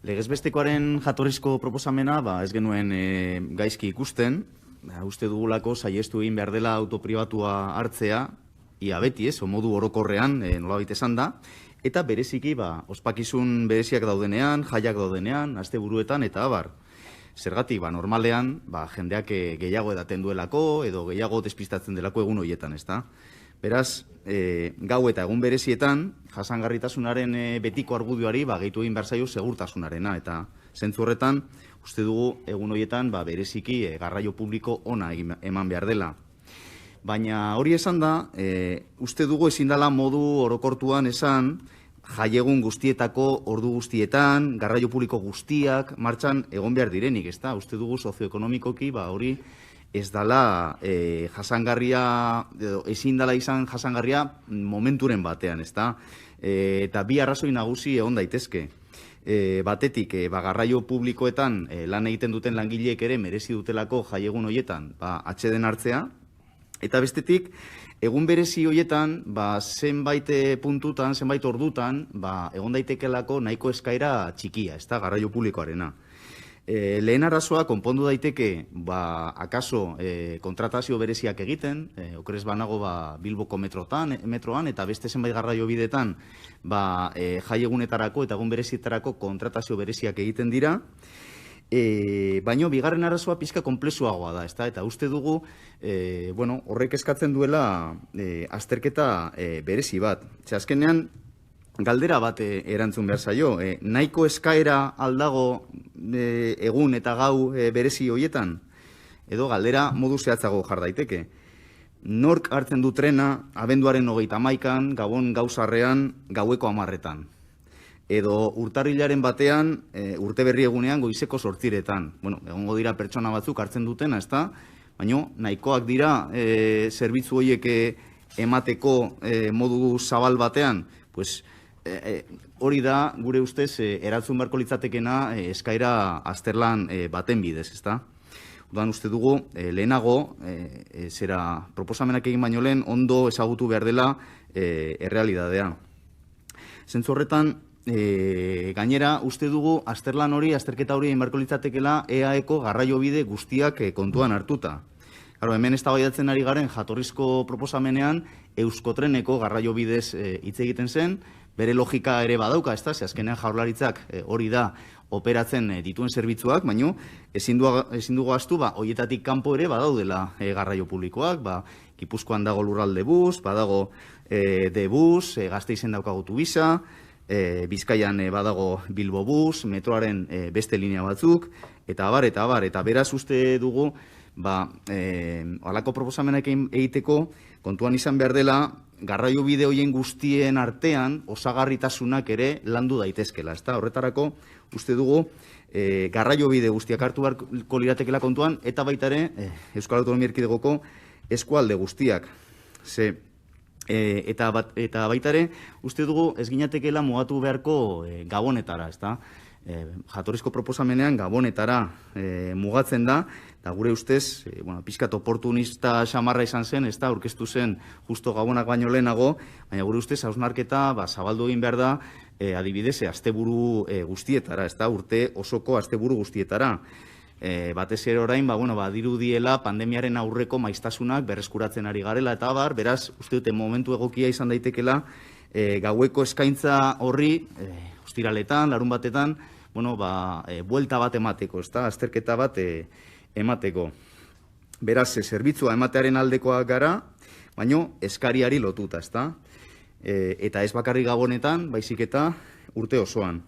Legezbestekoaren jatorrizko proposamena ez genuen gaizki ikusten, uste dugulako saiestu egin behar dela autopribatua hartzea, ia beti modu orokorrean, nolabait esan da, eta bereziki ospakizun bereziak daudenean, jaiak daudenean, asteburuetan eta abar. Zergatik, normalean, jendeak gehiago edaten duelako, edo gehiago despistatzen delako egun horietan, ezta? Beraz, gau eta egun berezietan, jasangarritasunaren betiko argudioari gehitu egin behar zaio segurtasunarena, eta zentzu horretan, uste dugu egun horietan bereziki garraio publiko ona eman behar dela. Baina hori esan da, uste dugu ezin dela modu orokortuan esan, jaiegun guztietako, ordu guztietan, garraio publiko guztiak martxan egon behar direnik, ezta? Uste dugu sozioekonomikoki hori ez dela jasangarria, ezin dela izan jasangarria momenturen batean, ezta? Eta bi arrazoi nagusi egon daitezke. Batetik, garraio publikoetan lan egiten duten langileek ere merezi dutelako jaiegun horietan atxeden hartzea, eta bestetik, egun berezi horietan, zenbait puntutan, zenbait ordutan, egon daitekelako nahiko eskaera txikia, ez da, garraio publikoarena. Lehen arazoa, konpondu daiteke, akaso kontratazio bereziak egiten, okerez banago Bilboko metroan, eta beste zenbait garraio bidetan, jaiegunetarako eta egun berezietarako kontratazio bereziak egiten dira, baina bigarren arazoa pizka konplexuagoa da, eta uste dugu horrek eskatzen duela azterketa berezi bat. Azkenean, galdera bat erantzun behar zaio, nahiko eskaera aldago egun eta gau berezi horietan, edo galdera modu zehatzago jar daiteke. Nork hartzen du trena abenduaren 31an, Gabon gauzarrean, gaueko 10etan. Edo urtarrilaren batean, urte berri egunean goizeko 8etan. Egongo dira pertsona batzuk hartzen dutena, ezta? Baina nahikoak dira zerbitzu horiek emateko modu zabal batean, hori da gure ustez eratzun beharko litzatekena eskaera azterlan baten bidez, ezta? Udan uste dugu, lehenago, proposamenak egin baino lehen, ondo ezagutu behar dela errealidadea. Zentzu horretan, gainera, uste dugu, azterketa hori egin beharko litzatekela EAeko garraio bide guztiak kontuan hartuta. Hemen eztabaidatzen ari garen jatorrizko proposamenean, Euskotreneko garraio bidez hitz egiten zen, bere logika ere badauka, ez da, azkenean Jaurlaritzak hori da operatzen dituen zerbitzuak, baina ezin dugu ahaztu, horietatik kanpo ere badaudela garraio publikoak, Gipuzkoan dago Lurralde Bus, badago D-Bus, Gasteizen daukagu Tubisa, Bizkaian badago Bilbo Bus, metroaren beste linea batzuk, eta abar, eta beraz uste dugu, halako proposamenak egiteko, kontuan izan behar dela, garraio bide horien guztien artean, osagarritasunak ere landu daitezkela. Horretarako, uste dugu, garraio bide guztiak hartu beharko liratekela kontuan, eta baita ere, Euskal Autonomia Erkidegoko eskualde guztiak. Eta baita ere, uste dugu, ez ginatekela mugatu beharko Gabonetara, jatorrizko proposamenean Gabonetara mugatzen da, eta gure ustez, pixkat oportunista xamarra izan zen, aurkeztu zen justo Gabonak baino lehenago, baina gure ustez hausnarketa zabaldu egin behar da, adibidez, asteburu guztietara, urte osoko asteburu guztietara. Batez ere orain, dirudiela pandemiaren aurreko maiztasunak berreskuratzen ari garela, eta beraz, uste dute momentu egokia izan daitekela, gaueko eskaintza horri, ostiraletan, larun batetan, buelta bat emateko, azterketa bat emateko. Beraz, zerbitzua ematearen aldekoak gara, baina eskariari lotuta, eta ez bakarrik Gabonetan, baizik eta urte osoan.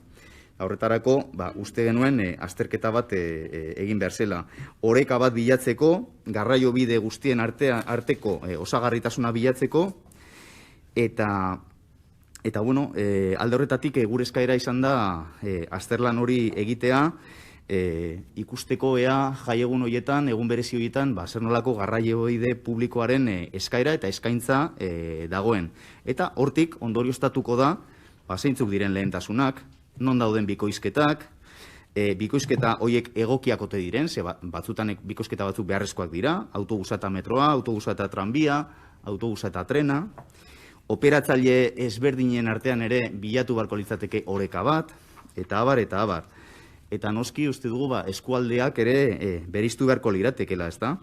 Horretarako, uste genuen azterketa bat egin behar zela. Oreka bat bilatzeko, garraio bide guztien arteko osagarritasuna bilatzeko, eta alde horretatik gure eskaera izan da azterlan hori egitea, ikusteko ea jaiegun horietan, egun berezi horietan, zer nolako garraio bide publikoaren eskaera eta eskaintza dagoen. Eta hortik ondorioztatuko da, zeintzuk diren lehentasunak, non dauden bikoizketak, bikoizketa horiek egokiak ote diren, batzutan bikoizketa batzuk beharrezkoak dira, autobusa eta metroa, autobusa eta tranbia, autobusa eta trena, operatzaile ezberdinen artean ere bilatu beharko litzateke oreka bat, eta abar. eta noski uste dugu eskualdeak ere bereiztu beharko liratekela, ezta?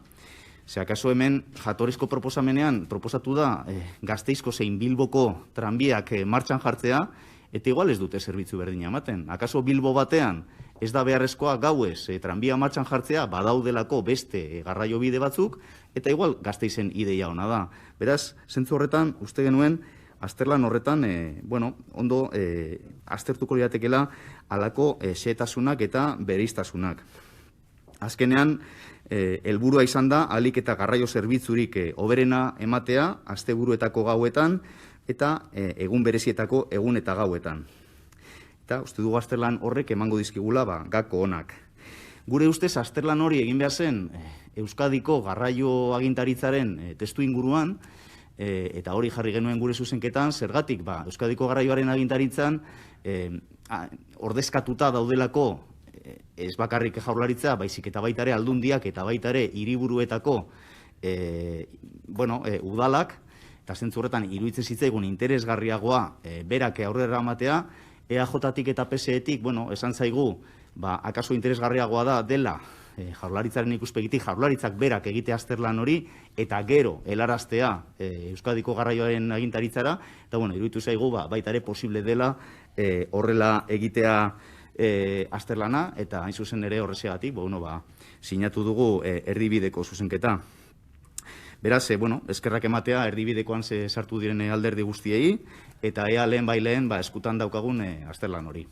Ze akaso hemen jatorrizko proposamenean proposatu da Gasteizko zein Bilboko tranbiak martxan jartzea, eta igual ez dute zerbitzu berdina ematen. Akaso Bilbo batean ez da beharrezkoa gauez tranbia martxan jartzea, badaudelako beste garraio bide batzuk, eta igual Gasteizen ideia ona da. Beraz, zentzu horretan, uste genuen, azterlan horretan, ondo aztertuko liratekela halako xehetasunak eta bereiztasunak. Azkenean, helburua izan da, ahalik eta garraio zerbitzurik hoberena ematea, asteburuetako gauetan, eta egun berezietako egun eta gauetan. Eta uste dugu azterlan horrek emango dizkigula gako onak. Gure ustez azterlan hori egin behar zen Euskadiko garraio agintaritzaren testu inguruan, eta hori jarri genuen gure zuzenketan, zergatik Euskadiko garraioaren agintaritzan ordezkatuta daudelako ez bakarrik Jaurlaritza, baizik eta baita ere aldundiak eta baita ere hiriburuetako udalak, eta zentzu horretan iruditzen zitzaigun interesgarriagoa berak aurrera ematea, EAJ-tik eta PSE-tik, esan zaigu, akaso interesgarriagoa da dela Jaurlaritzaren ikuspegitik, Jaurlaritzak berak egite azterlan hori, eta gero helaraztea Euskadiko garraioaren agintaritzara, eta iruditu zaigu baita ere posible dela horrela egitea azterlana, eta hain zuzen ere horrezegatik, sinatu dugu erdibideko zuzenketa. Beraz, eskerrak ematea erdibidekoan sartu diren alderdi guztiei, eta ea lehen eskutan daukagun azterlan hori.